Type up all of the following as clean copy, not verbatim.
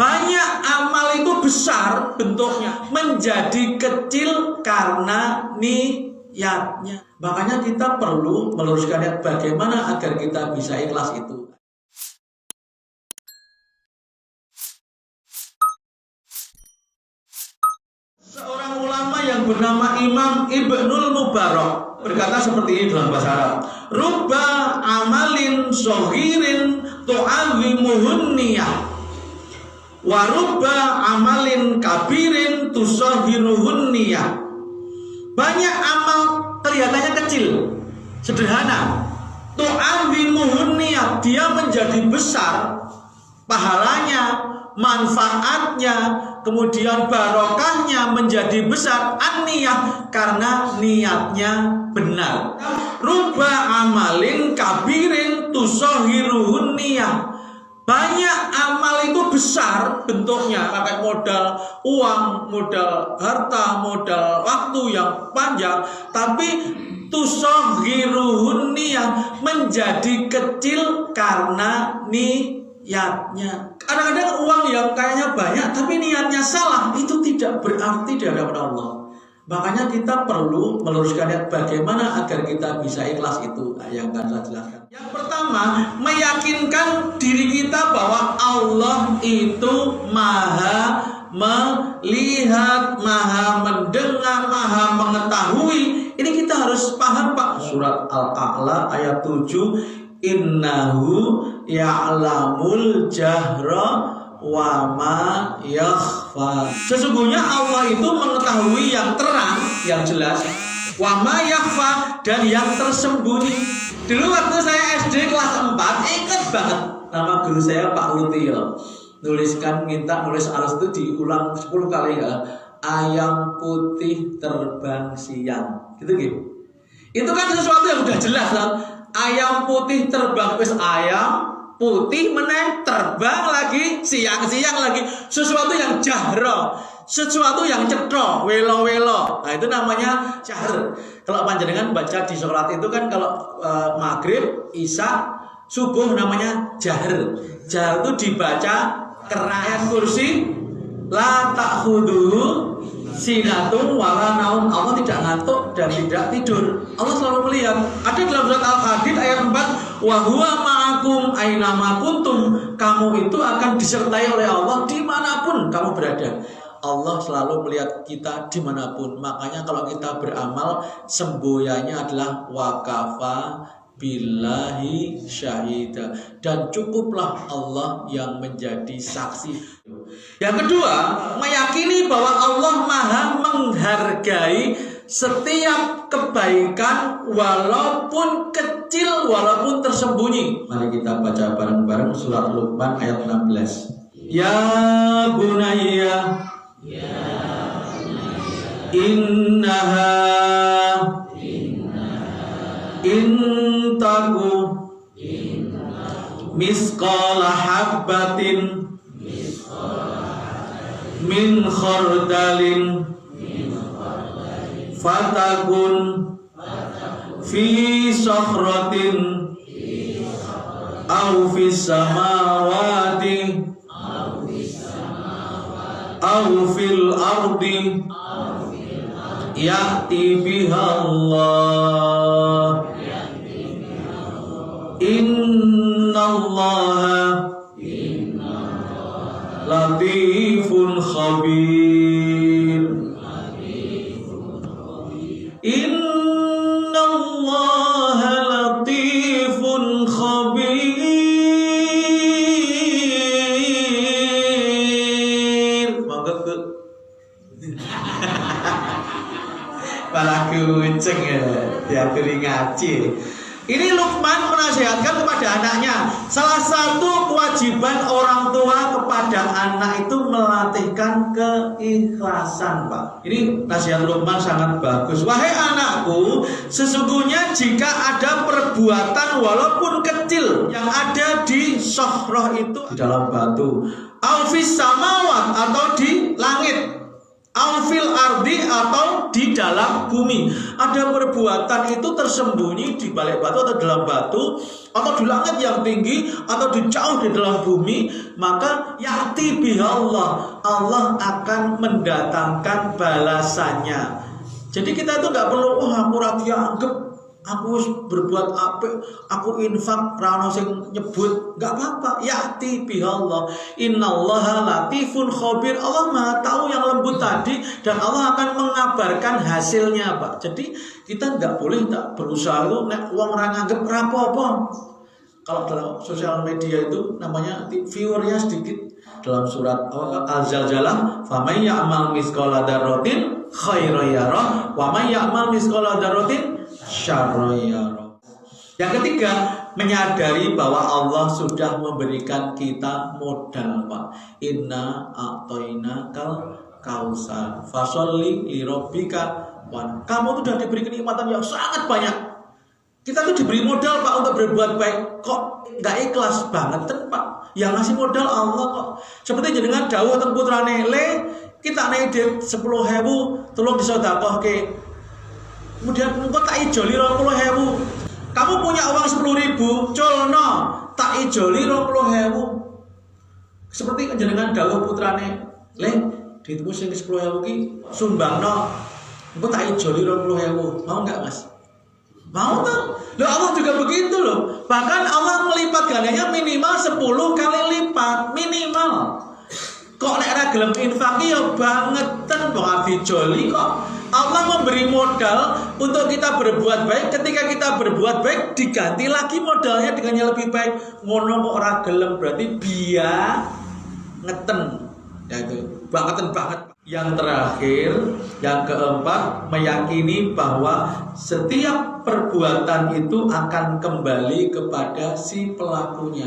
Banyak amal itu besar bentuknya, menjadi kecil karena niatnya. Makanya kita perlu meluruskan niat bagaimana agar kita bisa ikhlas itu. Seorang ulama yang bernama Imam Ibnul Mubarak berkata seperti ini dalam bahasa Arab. Rubba amalin sohirin tu'azimuhun niyah, wa rubba amalin kabirin tusohiruhun niyah. Banyak amal kelihatannya kecil, sederhana, tu'azimuhun niyah, dia menjadi besar pahalanya, manfaatnya, kemudian barokahnya menjadi besar an-niyah karena niatnya benar. Rubba amalin kabirin tusohiruhun niyah. Banyak amal itu besar bentuknya, pakai modal uang, modal harta, modal waktu yang panjang, tapi tusohiruhun niyah, menjadi kecil karena niatnya. Kadang-kadang uang yang kayaknya banyak tapi niatnya salah, itu tidak berarti di hadapan Allah. Makanya kita perlu meluruskan niat bagaimana agar kita bisa ikhlas itu yang akan saya jelaskan. Yang pertama, meyakinkan diri kita bahwa Allah itu maha melihat, maha mendengar, maha mengetahui. Ini kita harus paham, Pak. Surat Al-A'la ayat 7, innahu ya'lamul jahra wa ma yakhfa. Sesungguhnya Allah itu mengetahui yang terang, yang jelas, wa ma yakhfa, dan yang tersembunyi. Dulu waktu saya SD kelas 4, ingat banget nama guru saya Pak Lutio. Minta nulis alas itu diulang 10 kali ya. Ayam putih terbang siang. Gitu. Itu kan sesuatu yang udah jelas kan. Ayam putih terbang, wis ayam putih meneh terbang lagi, siang-siang lagi, sesuatu yang jahro, sesuatu yang cetro, welo-welo. Nah itu namanya jahr. Kalau panjenengan baca di sholat itu kan kalau maghrib, isya, subuh namanya jahr. Jahr itu dibaca ayat kursi, la ta'khudhuhu sinatum wala naum. Allah tidak ngantuk dan tidak tidur. Allah selalu melihat. Ada dalam surat Al-Hadid ayat 4, wa huwa ma'akum ainama kuntum. Kamu itu akan disertai oleh Allah dimanapun kamu berada. Allah selalu melihat kita dimanapun. Makanya kalau kita beramal, semboyannya adalah wakafa billahi syahida, dan cukuplah Allah yang menjadi saksi. Yang kedua, meyakini bahwa Allah maha menghargai setiap kebaikan walaupun kecil, walaupun tersembunyi. Mari kita baca bareng-bareng surat Luqman ayat 16. Ya bunayya, innaha intaku misqala habbatin min khardalin fatakun fi sakhratin aw fis samawati aw fil ardi ya'ti biha Allah. Innallaha latifun khabir. Innallaha latifun khabir. Monggo Bu. Malah kucing ya, diakui ngaji. Ini Luqman menasihatkan kepada anaknya. Salah satu kewajiban orang tua kepada anak itu melatihkan keikhlasan, Pak. Ini nasihat Luqman sangat bagus. Wahai anakku, sesungguhnya jika ada perbuatan walaupun kecil yang ada di sohroh itu, di dalam batu, aufis samawat, atau di langit, Aufil ardi atau di dalam bumi. Ada perbuatan itu tersembunyi di balik batu atau dalam batu, atau di langit yang tinggi, atau di jauh di dalam bumi, maka ya'ti bihallah, Allah akan mendatangkan balasannya. Jadi kita itu nggak perlu aku rakyat anggap aku berbuat apik, aku infak rano sing nyebut, enggak apa-apa. Ya'ti bihallah. Innallaha latifun khabir. Allah Maha tahu yang lembut tadi dan Allah akan mengabarkan hasilnya, Pak. Jadi kita enggak boleh tak berusaha lu nek wong ora nganggep rapopo. Kalau dalam sosial media itu namanya viewernya sedikit. Dalam surat Al-Zalzalah, "Faman ya'mal mithqala dzarratin khairan yarah, wa man ya'mal mithqala dzarratin syarran yarah." Yang ketiga, menyadari bahwa Allah sudah memberikan kita modal, Pak. Inna a'tainakal kausar fasholli li rabbika wan. Kamu sudah diberi kenikmatan yang sangat banyak. Kita tuh diberi modal, Pak, untuk berbuat baik. Kok nggak ikhlas banget, Pak? Yang ngasih modal Allah kok. Seperti jenengan dawuh teng putrane, "Le, kita nek idit 10.000 tolong disedekahke. Kemudian engko tak ijoli 20.000. Kamu punya uang 10.000, colno, tak ijoli 20.000." Seperti jenengan dawuh putrane, "Le, ditemu sing 10.000 ki sumbangno. Engko tak ijoli 20.000." Mau enggak, Mas? Mau kan? Loh, Allah juga begitu loh. Bahkan Allah melipat gandanya minimal 10 kali lipat. Minimal. Kok nek ora gelem infak ya bangetan wong abi joli kok. Allah memberi modal untuk kita berbuat baik. Ketika kita berbuat baik diganti lagi modalnya dengan yang lebih baik. Ngono kok ora gelem berarti ngeten. Ya itu, bangetan banget. Yang terakhir, yang keempat, meyakini bahwa setiap perbuatan itu akan kembali kepada si pelakunya.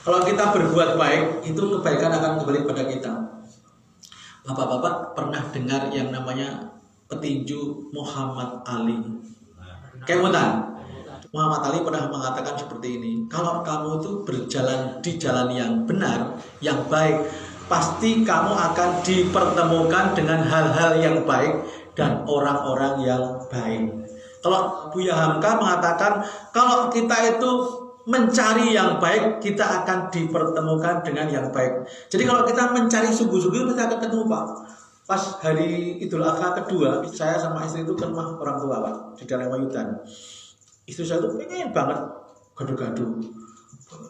Kalau kita berbuat baik, itu kebaikan akan kembali kepada kita. Bapak-bapak pernah dengar yang namanya petinju Muhammad Ali? Kemudian Muhammad Ali pernah mengatakan seperti ini, kalau kamu itu berjalan di jalan yang benar, yang baik, pasti kamu akan dipertemukan dengan hal-hal yang baik dan orang-orang yang baik. Kalau Buya Hamka mengatakan, kalau kita itu mencari yang baik, kita akan dipertemukan dengan yang baik. Jadi kalau kita mencari sungguh-sungguh, kita akan ketemu, Pak. Pas hari Idul Adha kedua, saya sama istri itu ke rumah orang tua, Pak, di daerah Mayudan. Istri saya itu pengen banget gaduh-gaduh.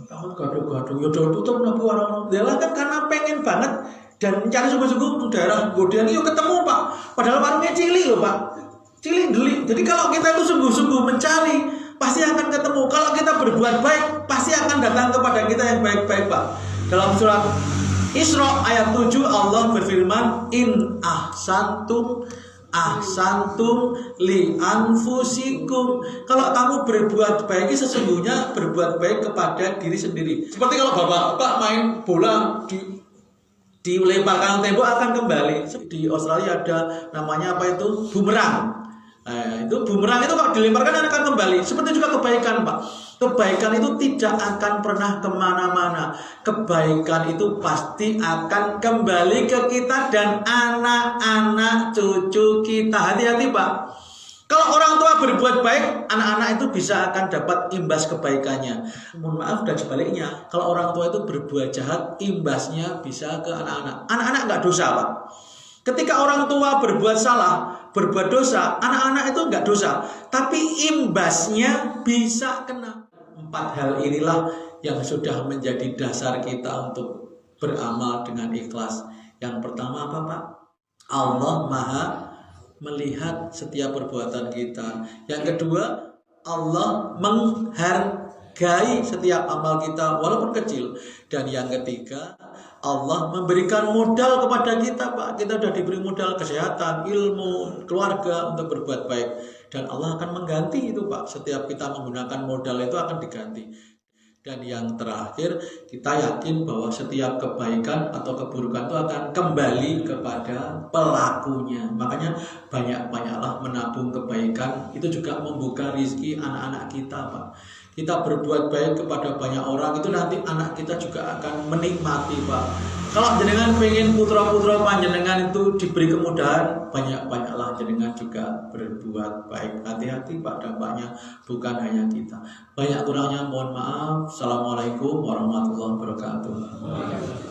Gaduh-gaduh, yaudah tutup nabi orang-orang. Dia kan karena pengen banget dan mencari sungguh-sungguh daerah Godian itu ketemu, Pak. Padahal warungnya cilik loh, Pak. Cilik delik. Jadi kalau kita itu sungguh-sungguh mencari, pasti akan ketemu. Kalau kita berbuat baik, pasti akan datang kepada kita yang baik-baik, Pak. Dalam surat Isra ayat 7 Allah berfirman, "In ahsantum li anfusikum." Kalau kamu berbuat baik, sesungguhnya berbuat baik kepada diri sendiri. Seperti kalau bapak main bola dilemparkan tembok akan kembali. Di Australia ada namanya apa itu? Bumerang. Nah, itu bumerang itu kalau dilemparkan akan kembali. Seperti juga kebaikan, Pak. Kebaikan itu tidak akan pernah kemana-mana. Kebaikan itu pasti akan kembali ke kita dan anak-anak cucu kita. Hati-hati, Pak. Kalau orang tua berbuat baik, anak-anak itu bisa akan dapat imbas kebaikannya. Mohon maaf, dan sebaliknya, kalau orang tua itu berbuat jahat, imbasnya bisa ke anak-anak. Anak-anak nggak dosa, Pak. Ketika orang tua berbuat salah, berbuat dosa, anak-anak itu nggak dosa, tapi imbasnya bisa kena. 4 hal inilah yang sudah menjadi dasar kita untuk beramal dengan ikhlas. Yang pertama apa, Pak? Allah Maha melihat setiap perbuatan kita. Yang kedua, Allah menghargai setiap amal kita walaupun kecil. Dan yang ketiga, Allah memberikan modal kepada kita, Pak. Kita sudah diberi modal kesehatan, ilmu, keluarga untuk berbuat baik. Dan Allah akan mengganti itu, Pak. Setiap kita menggunakan modal itu akan diganti. Dan yang terakhir, kita yakin bahwa setiap kebaikan atau keburukan itu akan kembali kepada pelakunya. Makanya banyak-banyaklah menabung kebaikan. Itu juga membuka rezeki anak-anak kita, Pak. kita berbuat baik kepada banyak orang, itu nanti anak kita juga akan menikmati, Pak. Kalau jenengan pengen putra-putra panjenengan itu diberi kemudahan, banyak-banyaklah jenengan juga berbuat baik. Hati-hati Pak, dampaknya bukan hanya kita. Banyak kurangnya mohon maaf. Assalamualaikum warahmatullahi wabarakatuh.